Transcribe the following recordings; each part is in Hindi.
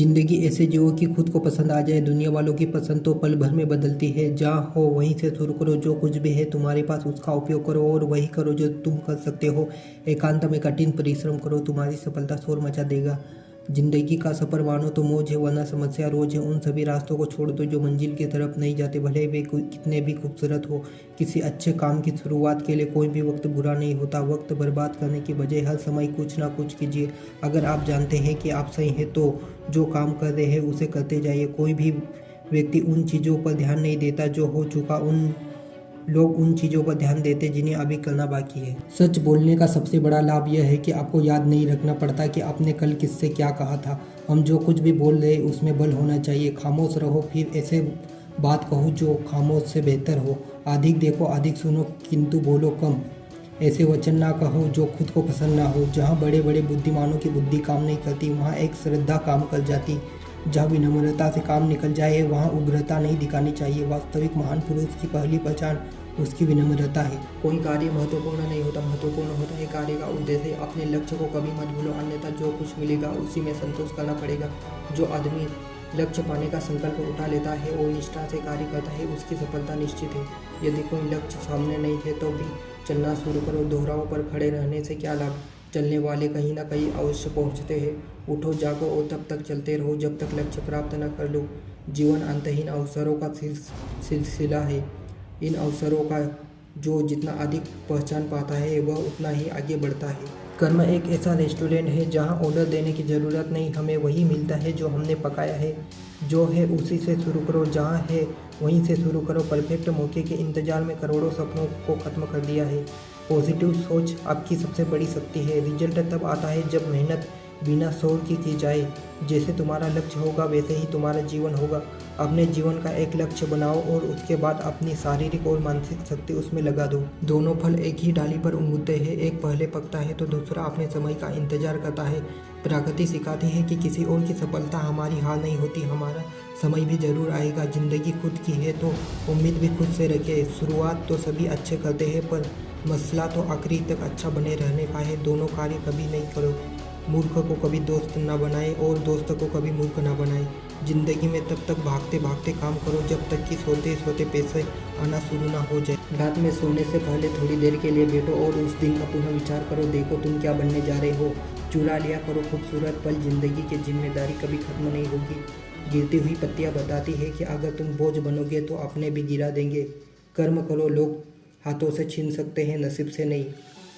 जिंदगी ऐसे जियो कि खुद को पसंद आ जाए। दुनिया वालों की पसंद तो पल भर में बदलती है। जहाँ हो वहीं से शुरू करो। जो कुछ भी है तुम्हारे पास उसका उपयोग करो और वही करो जो तुम कर सकते हो। एकांत में कठिन परिश्रम करो, तुम्हारी सफलता शोर मचा देगा। जिंदगी का सफर मानो तो मौज है वरना समस्या रोज है। उन सभी रास्तों को छोड़ दो जो मंजिल की तरफ नहीं जाते, भले वे कितने भी खूबसूरत हो। किसी अच्छे काम की शुरुआत के लिए कोई भी वक्त बुरा नहीं होता। वक्त बर्बाद करने की बजाय हर समय कुछ ना कुछ कीजिए। अगर आप जानते हैं कि आप सही हैं तो जो काम कर रहे हैं उसे करते जाइए। कोई भी व्यक्ति उन चीज़ों पर ध्यान नहीं देता जो हो चुका, उन लोग उन चीज़ों पर ध्यान देते जिन्हें अभी करना बाकी है। सच बोलने का सबसे बड़ा लाभ यह है कि आपको याद नहीं रखना पड़ता कि आपने कल किससे क्या कहा था। हम जो कुछ भी बोल रहे उसमें बल होना चाहिए। खामोश रहो फिर ऐसे बात कहो जो खामोश से बेहतर हो। अधिक देखो अधिक सुनो किंतु बोलो कम। ऐसे वचन ना कहो जो खुद को पसंद ना हो। जहाँ बड़े बड़े बुद्धिमानों की बुद्धि काम नहीं करती वहाँ एक श्रद्धा काम कर जाती। जहाँ विनम्रता से काम निकल जाए वहाँ उग्रता नहीं दिखानी चाहिए। वास्तविक महान पुरुष की पहली पहचान उसकी विनम्रता है। कोई कार्य महत्वपूर्ण नहीं होता, महत्वपूर्ण होता है कार्य का उद्देश्य। अपने लक्ष्य को कभी मत भूलो, अन्यथा जो कुछ मिलेगा उसी में संतोष करना पड़ेगा। जो आदमी लक्ष्य पाने का संकल्प उठा लेता है और निष्ठा से कार्य करता है उसकी सफलता निश्चित है। यदि कोई लक्ष्य सामने नहीं है तो भी चलना शुरू करो। दोहराव पर खड़े रहने से क्या लाभ, चलने वाले कहीं ना कहीं अवश्य पहुंचते हैं। उठो जागो और तब तक चलते रहो जब तक लक्ष्य प्राप्त न कर लो। जीवन अंतहीन अवसरों का सिलसिला है। इन अवसरों का जो जितना अधिक पहचान पाता है वह उतना ही आगे बढ़ता है। कर्म एक ऐसा रेस्टोरेंट है जहां ऑर्डर देने की ज़रूरत नहीं, हमें वही मिलता है जो हमने पकाया है। जो है उसी से शुरू करो, जहां है वहीं से शुरू करो। परफेक्ट मौके के इंतजार में करोड़ों सपनों को ख़त्म कर दिया है। पॉजिटिव सोच आपकी सबसे बड़ी शक्ति है। रिजल्ट तब आता है जब मेहनत बिना शोर की जाए। जैसे तुम्हारा लक्ष्य होगा वैसे ही तुम्हारा जीवन होगा। अपने जीवन का एक लक्ष्य बनाओ और उसके बाद अपनी शारीरिक और मानसिक शक्ति उसमें लगा दो। दोनों फल एक ही डाली पर उगते हैं, एक पहले पकता है तो दूसरा अपने समय का इंतजार करता है। प्रकृति सिखाती है कि किसी और की सफलता हमारी हार नहीं होती, हमारा समय भी जरूर आएगा। जिंदगी खुद की है तो उम्मीद भी खुद से रखे। शुरुआत तो सभी अच्छे करते हैं पर मसला तो आखिरी तक अच्छा बने रहने का है। दोनों कार्य कभी नहीं करो। मूर्ख को कभी दोस्त ना बनाए और दोस्त को कभी मूर्ख ना बनाए। जिंदगी में तब तक भागते भागते काम करो जब तक कि सोते सोते पैसे आना शुरू ना हो जाए। रात में सोने से पहले थोड़ी देर के लिए बैठो और उस दिन का पुनः विचार करो। देखो तुम क्या बनने जा रहे हो। चुरा लिया करो खूबसूरत पल। जिंदगी की जिम्मेदारी कभी खत्म नहीं होगी। गिरती हुई पत्तियां बताती है कि अगर तुम बोझ बनोगे तो अपने भी गिरा देंगे। कर्म करो, लोग हाथों से छीन सकते हैं, नसीब से नहीं।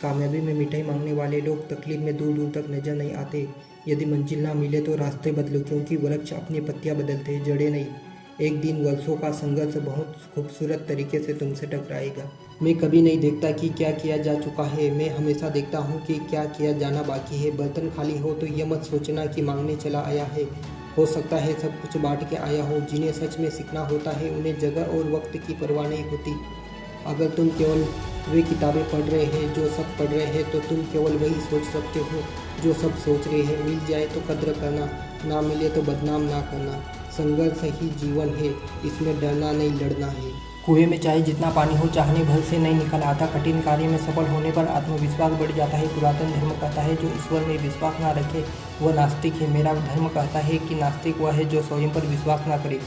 कामयाबी में मिठाई मांगने वाले लोग तकलीफ में दूर दूर तक नजर नहीं आते। यदि मंजिल ना मिले तो रास्ते बदलो, क्योंकि वृक्ष अपनी पत्तियां बदलते हैं, जड़ें नहीं। एक दिन वर्षों का संघर्ष बहुत खूबसूरत तरीके से तुमसे टकराएगा। मैं कभी नहीं देखता कि क्या किया जा चुका है, मैं हमेशा देखता हूँ कि क्या किया जाना बाकी है। बर्तन खाली हो तो यह मत सोचना कि मांगने चला आया है। हो सकता है सब कुछ बांट के आया हो। जिन्हें सच में सीखना होता है उन्हें जगह और वक्त की परवाह नहीं होती। अगर तुम केवल वे किताबें पढ़ रहे हैं जो सब पढ़ रहे हैं तो तुम केवल वही सोच सकते हो जो सब सोच रहे हैं। मिल जाए तो कद्र करना, ना मिले तो बदनाम ना करना। संघर्ष ही जीवन है, इसमें डरना नहीं लड़ना है। कुएं में चाहे जितना पानी हो चाहने भर से नहीं निकल आता। कठिन कार्य में सफल होने पर आत्मविश्वास बढ़ जाता है। पुरातन धर्म कहता है जो ईश्वर में विश्वास ना रखे वह नास्तिक है। मेरा धर्म कहता है कि नास्तिक वह है जो स्वयं पर विश्वास ना करे।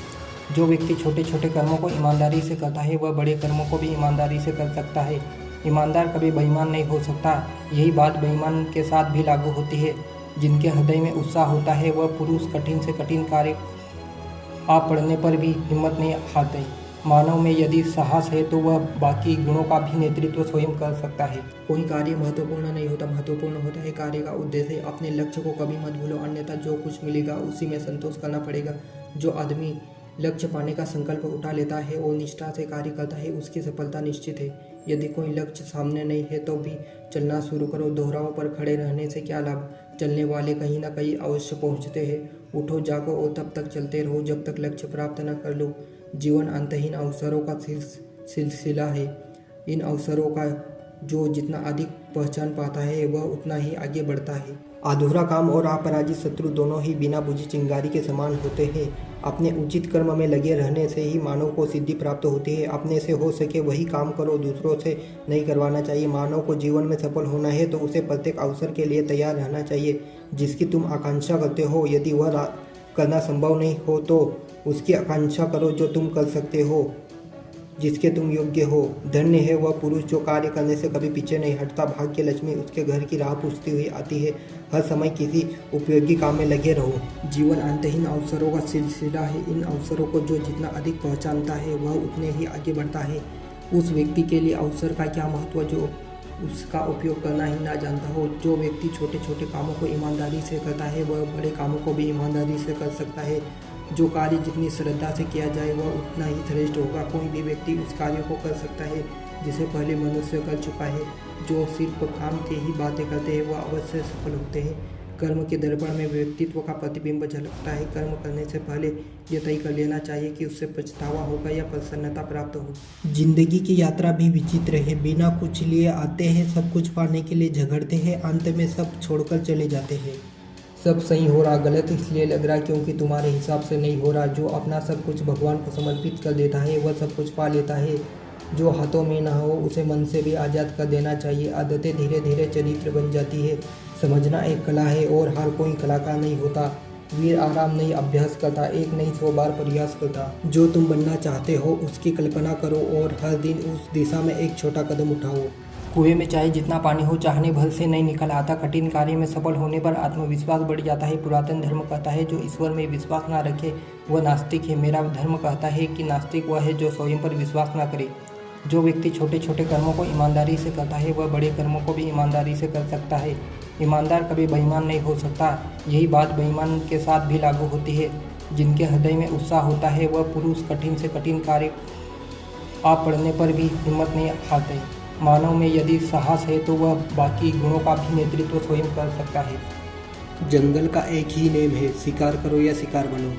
जो व्यक्ति छोटे छोटे कर्मों को ईमानदारी से करता है वह बड़े कर्मों को भी ईमानदारी से कर सकता है। ईमानदार कभी बेईमान नहीं हो सकता। यही बात बेईमान के साथ भी लागू होती है। जिनके हृदय में उत्साह होता है वह पुरुष कठिन से कठिन कार्य आप पढ़ने पर भी हिम्मत नहीं हारते। मानव में यदि साहस है तो वह बाकी गुणों का भी नेतृत्व स्वयं कर सकता है। कोई कार्य महत्वपूर्ण नहीं होता, महत्वपूर्ण होता है कार्य का उद्देश्य। अपने लक्ष्य को कभी मत भूलो, अन्यथा जो कुछ मिलेगा उसी में संतोष करना पड़ेगा। जो आदमी लक्ष्य पाने का संकल्प उठा लेता है और निष्ठा से कार्य करता है उसकी सफलता निश्चित है। यदि कोई लक्ष्य सामने नहीं है तो भी चलना शुरू करो। दोहराव पर खड़े रहने से क्या लाभ, चलने वाले कहीं ना कहीं अवश्य पहुंचते हैं। उठो जागो और तब तक चलते रहो जब तक लक्ष्य प्राप्त न कर लो। जीवन अंतहीन अवसरों का सिलसिला है। इन अवसरों का जो जितना अधिक पहचान पाता है वह उतना ही आगे बढ़ता है। अधूरा काम और अपराजित शत्रु दोनों ही बिना बुझी चिंगारी के समान होते हैं। अपने उचित कर्म में लगे रहने से ही मानव को सिद्धि प्राप्त होती है। अपने से हो सके वही काम करो, दूसरों से नहीं करवाना चाहिए। मानव को जीवन में सफल होना है तो उसे प्रत्येक अवसर के लिए तैयार रहना चाहिए जिसकी तुम आकांक्षा करते हो। यदि वह करना संभव नहीं हो तो उसकी आकांक्षा करो जो तुम कर सकते हो, जिसके तुम योग्य हो। धन्य है वह पुरुष जो कार्य करने से कभी पीछे नहीं हटता। भाग्य लक्ष्मी उसके घर की राह पूछती हुई आती है। हर समय किसी उपयोगी काम में लगे रहो। जीवन अंतहीन अवसरों का सिलसिला है। इन अवसरों को जो जितना अधिक पहचानता है वह उतने ही आगे बढ़ता है। उस व्यक्ति के लिए अवसर का क्या महत्व जो उसका उपयोग करना ही ना जानता हो। जो व्यक्ति छोटे छोटे कामों को ईमानदारी से करता है वह बड़े कामों को भी ईमानदारी से कर सकता है। जो कार्य जितनी श्रद्धा से किया जाए वह उतना ही श्रेष्ठ होगा। कोई भी व्यक्ति उस कार्य को कर सकता है जिसे पहले मनुष्य कर चुका है। जो सिर्फ काम की ही बातें करते हैं वह अवश्य सफल होते हैं। कर्म के दर्पण में व्यक्तित्व का प्रतिबिंब झलकता है। कर्म करने से पहले यह तय कर लेना चाहिए कि उससे पछतावा होगा या प्रसन्नता प्राप्त हो। जिंदगी की यात्रा भी विचित्र है। बिना कुछ लिए आते हैं, सब कुछ पाने के लिए झगड़ते हैं, अंत में सब छोड़कर चले जाते हैं। सब सही हो रहा गलत इसलिए लग रहा क्योंकि तुम्हारे हिसाब से नहीं हो रहा। जो अपना सब कुछ भगवान को समर्पित कर देता है वह सब कुछ पा लेता है। जो हाथों में ना हो उसे मन से भी आज़ाद कर देना चाहिए। आदतें धीरे धीरे चरित्र बन जाती है। समझना एक कला है और हर कोई कलाकार नहीं होता। वीर आराम नहीं अभ्यास करता, एक नहीं 100 बार प्रयास करता। जो तुम बनना चाहते हो उसकी कल्पना करो और हर दिन उस दिशा में एक छोटा कदम उठाओ। कुएं में चाहे जितना पानी हो चाहने भर से नहीं निकल आता। कठिन कार्य में सफल होने पर आत्मविश्वास बढ़ जाता है। पुरातन धर्म कहता है जो ईश्वर में विश्वास ना रखे वह नास्तिक है। मेरा धर्म कहता है कि नास्तिक वह है जो स्वयं पर विश्वास ना करे। जो व्यक्ति छोटे छोटे कर्मों को ईमानदारी से करता है वह बड़े कर्मों को भी ईमानदारी से कर सकता है। ईमानदार कभी बेईमान नहीं हो सकता। यही बात बेईमान के साथ भी लागू होती है। जिनके हृदय में उत्साह होता है वह पुरुष कठिन से कठिन कार्य आप पड़ने पर भी हिम्मत नहीं हारते। मानव में यदि साहस है तो वह बाकी गुणों का भी नेतृत्व स्वयं कर सकता है। जंगल का एक ही नेम है, शिकार करो या शिकार बनो।